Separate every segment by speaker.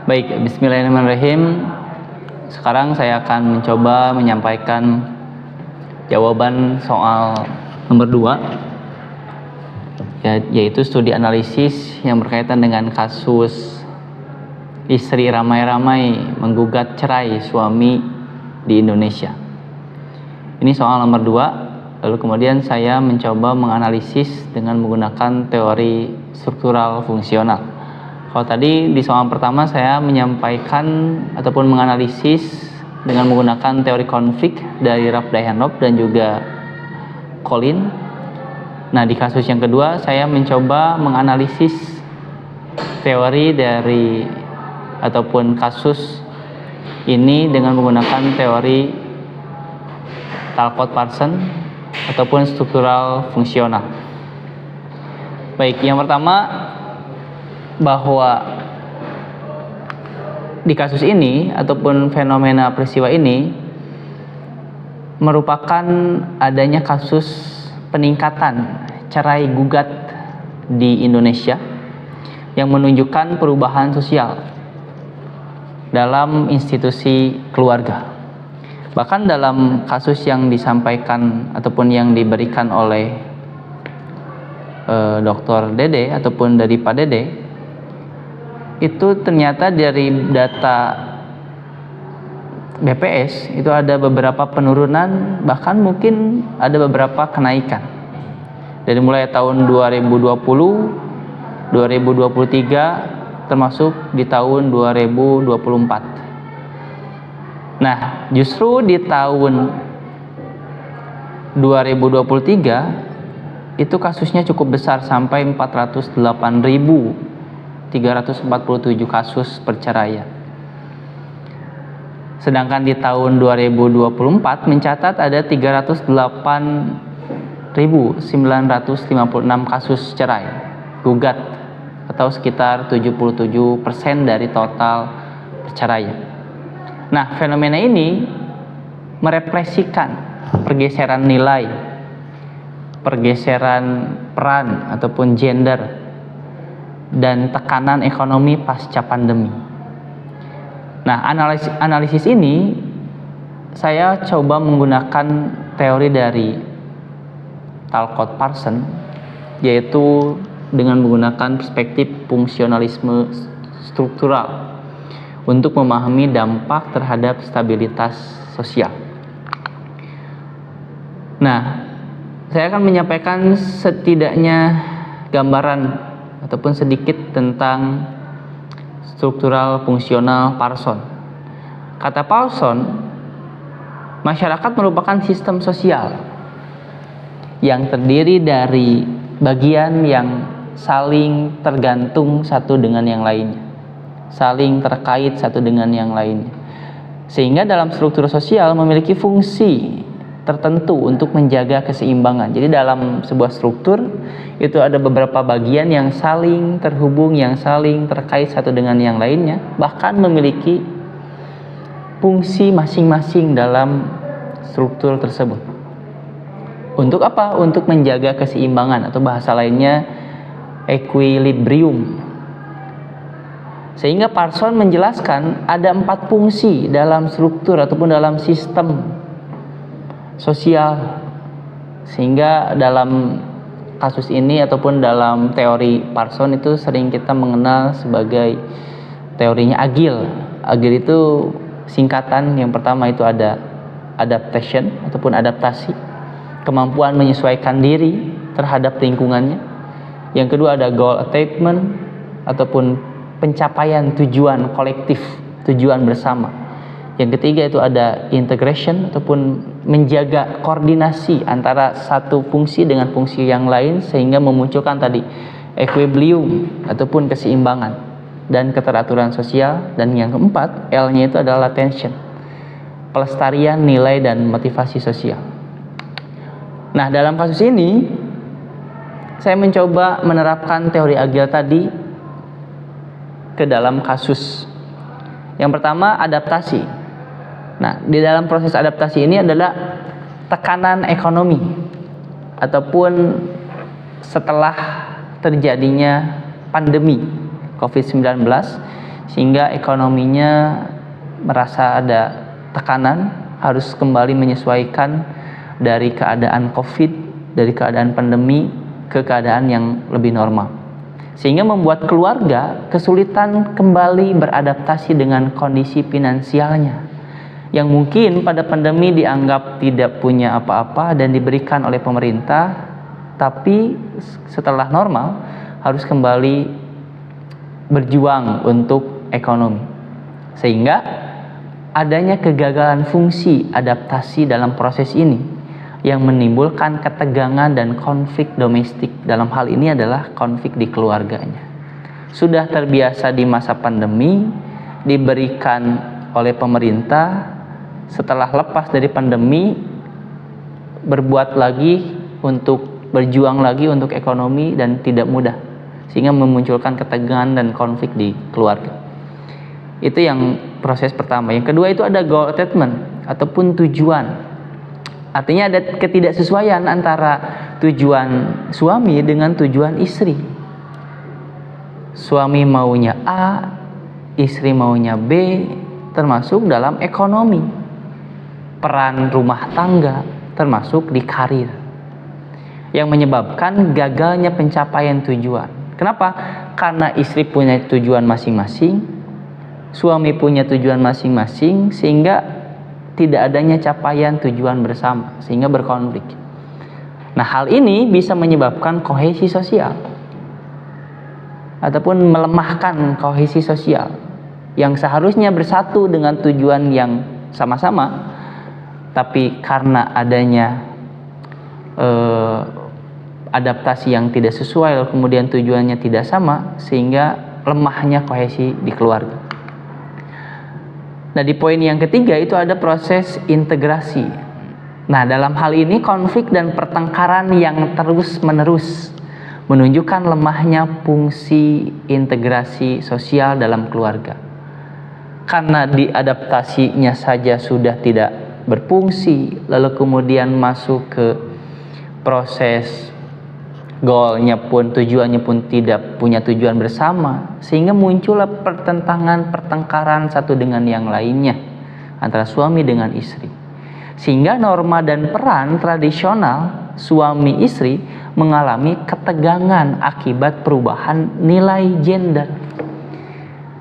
Speaker 1: Baik, bismillahirrahmanirrahim. Sekarang saya akan mencoba menyampaikan jawaban soal nomor 2, yaitu studi analisis yang berkaitan dengan kasus istri ramai-ramai menggugat cerai suami di Indonesia. Ini soal nomor 2, lalu kemudian saya mencoba menganalisis dengan menggunakan teori struktural fungsional. Kalau tadi di soal pertama saya menyampaikan ataupun menganalisis dengan menggunakan teori konflik dari Rafdhayanov dan juga Collin. Nah, di kasus yang kedua saya mencoba menganalisis teori dari ataupun kasus ini dengan menggunakan teori Talcott-Parsons ataupun struktural fungsional. Baik, yang pertama, bahwa di kasus ini ataupun fenomena peristiwa ini merupakan adanya kasus peningkatan cerai gugat di Indonesia yang menunjukkan perubahan sosial dalam institusi keluarga. Bahkan dalam kasus yang disampaikan ataupun yang diberikan oleh Dr. Dede ataupun dari Pak Dede, itu ternyata dari data BPS itu ada beberapa penurunan, bahkan mungkin ada beberapa kenaikan. Dari mulai tahun 2020, 2023, termasuk di tahun 2024. Nah, justru di tahun 2023 itu kasusnya cukup besar sampai 408.347 kasus perceraian. Sedangkan di tahun 2024 mencatat ada 308.956 kasus cerai gugat atau sekitar 77% dari total perceraian. Nah, fenomena ini merefleksikan pergeseran nilai, pergeseran peran ataupun gender, dan tekanan ekonomi pasca pandemi. Nah, analisis ini saya coba menggunakan teori dari Talcott-Parsons, yaitu dengan menggunakan perspektif fungsionalisme struktural untuk memahami dampak terhadap stabilitas sosial. Nah, saya akan menyampaikan setidaknya gambaran ataupun sedikit tentang struktural fungsional Parsons. Kata Parsons, masyarakat merupakan sistem sosial yang terdiri dari bagian yang saling tergantung satu dengan yang lainnya, saling terkait satu dengan yang lainnya, sehingga dalam struktur sosial memiliki fungsi tertentu untuk menjaga keseimbangan. Jadi dalam sebuah struktur itu ada beberapa bagian yang saling terhubung, yang saling terkait satu dengan yang lainnya, bahkan memiliki fungsi masing-masing dalam struktur tersebut. Untuk apa? Untuk menjaga keseimbangan atau bahasa lainnya equilibrium. Sehingga Parsons menjelaskan ada 4 fungsi dalam struktur ataupun dalam sistem sosial, sehingga dalam kasus ini ataupun dalam teori Parsons itu sering kita mengenal sebagai teorinya Agile. Agile itu singkatan, yang pertama itu ada adaptation ataupun adaptasi, kemampuan menyesuaikan diri terhadap lingkungannya. Yang kedua ada goal attainment ataupun pencapaian tujuan kolektif, tujuan bersama. Yang ketiga itu ada integration ataupun menjaga koordinasi antara satu fungsi dengan fungsi yang lain sehingga memunculkan tadi equilibrium ataupun keseimbangan dan keteraturan sosial. Dan yang keempat, L-nya itu adalah attention, pelestarian nilai dan motivasi sosial. Nah, dalam kasus ini saya mencoba menerapkan teori Agile tadi ke dalam kasus. Yang pertama, adaptasi. Nah, di dalam proses adaptasi ini adalah tekanan ekonomi ataupun setelah terjadinya pandemi COVID-19, sehingga ekonominya merasa ada tekanan, harus kembali menyesuaikan dari keadaan COVID, dari keadaan pandemi ke keadaan yang lebih normal, sehingga membuat keluarga kesulitan kembali beradaptasi dengan kondisi finansialnya yang mungkin pada pandemi dianggap tidak punya apa-apa dan diberikan oleh pemerintah, tapi setelah normal harus kembali berjuang untuk ekonomi, sehingga adanya kegagalan fungsi adaptasi dalam proses ini yang menimbulkan ketegangan dan konflik domestik. Dalam hal ini adalah konflik di keluarganya. Sudah terbiasa di masa pandemi, diberikan oleh pemerintah, setelah lepas dari pandemi berbuat lagi untuk berjuang lagi untuk ekonomi dan tidak mudah, sehingga memunculkan ketegangan dan konflik di keluarga. Itu yang proses pertama. Yang kedua itu ada goal attainment ataupun tujuan. Artinya ada ketidaksesuaian antara tujuan suami dengan tujuan istri. Suami maunya A, istri maunya B, termasuk dalam ekonomi, peran rumah tangga, termasuk di karir, yang menyebabkan gagalnya pencapaian tujuan. Kenapa? Karena istri punya tujuan masing-masing, suami punya tujuan masing-masing, sehingga tidak adanya capaian tujuan bersama, sehingga berkonflik. Nah, hal ini bisa menyebabkan kohesi sosial ataupun melemahkan kohesi sosial yang seharusnya bersatu dengan tujuan yang sama-sama, tapi karena adanya adaptasi yang tidak sesuai, kemudian tujuannya tidak sama, sehingga lemahnya kohesi di keluarga. Nah, di poin yang ketiga itu ada proses integrasi. Nah, dalam hal ini konflik dan pertengkaran yang terus-menerus menunjukkan lemahnya fungsi integrasi sosial dalam keluarga. Karena diadaptasinya saja sudah tidak berfungsi, lalu kemudian masuk ke proses goalnya pun, tujuannya pun tidak punya tujuan bersama, sehingga muncullah pertengkaran satu dengan yang lainnya antara suami dengan istri, sehingga norma dan peran tradisional suami istri mengalami ketegangan akibat perubahan nilai gender,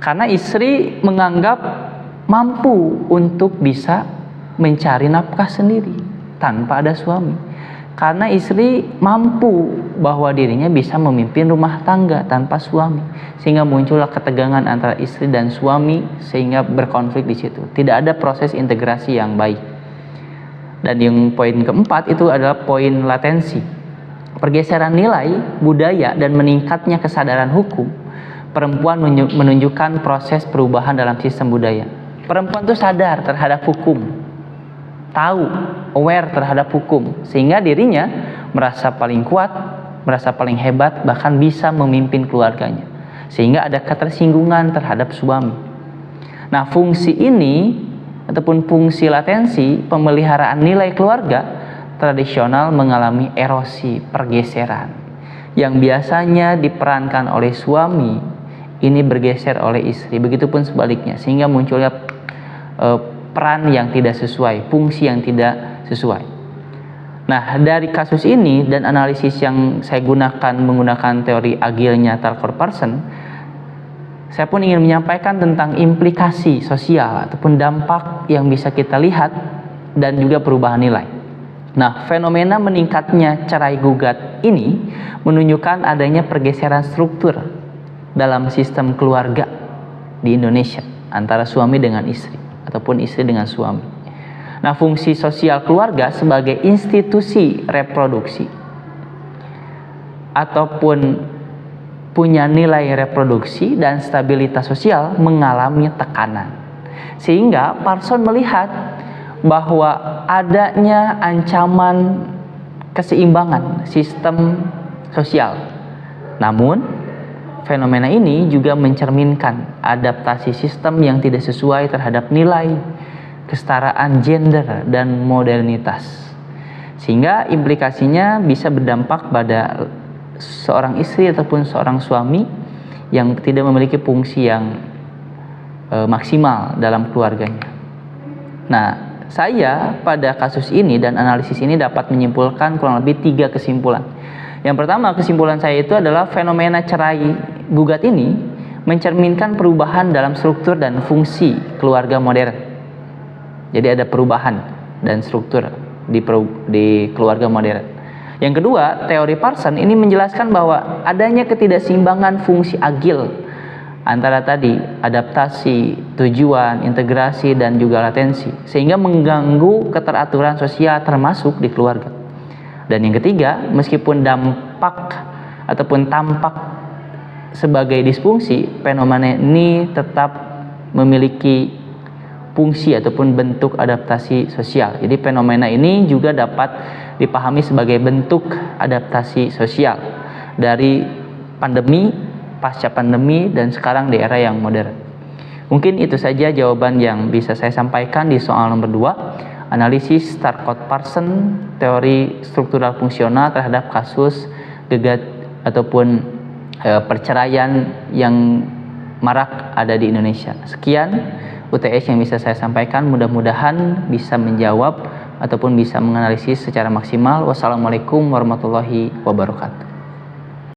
Speaker 1: karena istri menganggap mampu untuk bisa mencari nafkah sendiri tanpa ada suami, karena istri mampu bahwa dirinya bisa memimpin rumah tangga tanpa suami, sehingga muncullah ketegangan antara istri dan suami, sehingga berkonflik di situ. Tidak ada proses integrasi yang baik. Dan yang poin keempat itu adalah poin latensi, pergeseran nilai budaya dan meningkatnya kesadaran hukum. Perempuan menunjukkan proses perubahan dalam sistem budaya. Perempuan itu sadar terhadap hukum, tahu, aware terhadap hukum, sehingga dirinya merasa paling kuat, merasa paling hebat, bahkan bisa memimpin keluarganya, sehingga ada ketersinggungan terhadap suami. Nah, fungsi ini ataupun fungsi latensi pemeliharaan nilai keluarga tradisional mengalami erosi, pergeseran, yang biasanya diperankan oleh suami ini bergeser oleh istri, begitupun sebaliknya, sehingga munculnya peran yang tidak sesuai, fungsi yang tidak sesuai. Nah, dari kasus ini dan analisis yang saya gunakan menggunakan teori agilnya Talcott Parsons, saya pun ingin menyampaikan tentang implikasi sosial ataupun dampak yang bisa kita lihat dan juga perubahan nilai. Nah, fenomena meningkatnya cerai gugat ini menunjukkan adanya pergeseran struktur dalam sistem keluarga di Indonesia antara suami dengan istri ataupun istri dengan suami. Nah, fungsi sosial keluarga sebagai institusi reproduksi ataupun punya nilai reproduksi dan stabilitas sosial mengalami tekanan, sehingga Parsons melihat bahwa adanya ancaman keseimbangan sistem sosial. Namun, fenomena ini juga mencerminkan adaptasi sistem yang tidak sesuai terhadap nilai kesetaraan gender dan modernitas, sehingga implikasinya bisa berdampak pada seorang istri ataupun seorang suami yang tidak memiliki fungsi yang maksimal dalam keluarganya. Nah, saya pada kasus ini dan analisis ini dapat menyimpulkan kurang lebih 3 kesimpulan. Yang pertama, kesimpulan saya itu adalah fenomena cerai gugat ini mencerminkan perubahan dalam struktur dan fungsi keluarga modern. Jadi ada perubahan dan struktur di keluarga modern. Yang kedua, teori Parson ini menjelaskan bahwa adanya ketidakseimbangan fungsi agil antara tadi adaptasi, tujuan, integrasi, dan juga latensi, sehingga mengganggu keteraturan sosial termasuk di keluarga. Dan yang ketiga, meskipun dampak ataupun tampak sebagai disfungsi, fenomena ini tetap memiliki fungsi ataupun bentuk adaptasi sosial. Jadi fenomena ini juga dapat dipahami sebagai bentuk adaptasi sosial dari pandemi, pasca pandemi, dan sekarang di era yang modern. Mungkin itu saja jawaban yang bisa saya sampaikan di soal nomor 2, analisis Starkott-Parson teori struktural fungsional terhadap kasus gugat ataupun perceraian yang marak ada di Indonesia. Sekian UTS yang bisa saya sampaikan, mudah-mudahan bisa menjawab ataupun bisa menganalisis secara maksimal. Wassalamualaikum warahmatullahi wabarakatuh.